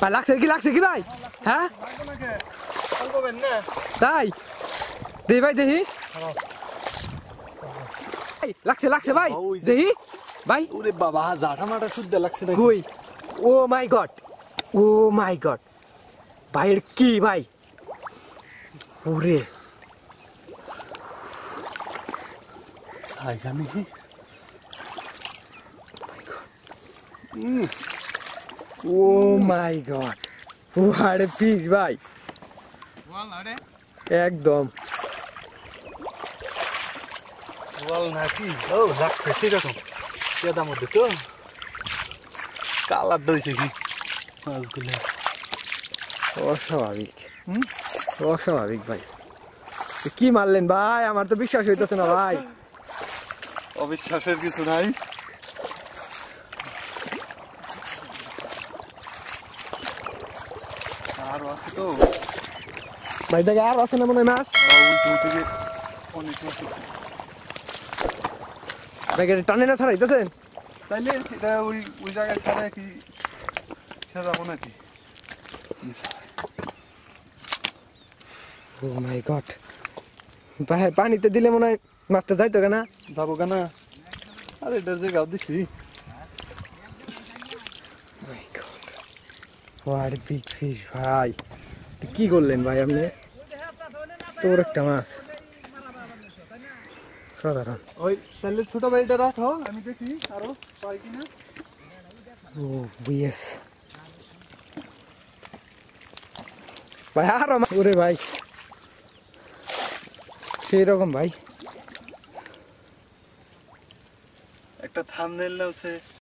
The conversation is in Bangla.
ভাই লাগছে কি ভাই? হ্যাঁ তাই দেখি ভাই দেখি লাগছে ভাই দেখি ভাই। ওরে বাবা জাটা মাটা শুদ্ধ লাগছে না কই? ও মাই গড ভাই এর কি ভাই? ওরে সাইগানি ও মাই গড ওয়ারে পিস ভাই একদম বল নাকি ও লাগছে সেরকম কেদার মধ্যে তো কালার দইছে কি মাছগুলো অস্বাভাবিক ভাই। কি মারলেন ভাই? আমার তো বিশ্বাস হইতেছে না ভাই। অবিশ্বাসের কিছু নাই। আর আছে তো ভাই দেখে আর আছে না মনে হয় মাছ? থেকে অনেক মাছ আছে। ভাই টানে না ছাড়াইতেছেন? তাইলে এটা ওই জায়গায় ছাড়া কি যাবো নাকি? ও মাই গড ভাই পানিতে দিলে মনে হয় মাছটা যাইতো কেনা? যাবো কেনা? আরে এটার যে গাও দিছি। হোয়াট বিগ ফিশ ভাই, কি করলেন ভাই আপনি? তোর একটা মাছ সাধারণ। ওই তাহলে ছোট ভাইটা রাখো, আমি দেখি আরো পাই কিনা। ও বিএস ভাই আরো ওরে ভাই সেই রকম ভাই। একটা থাম্বনেল আছে।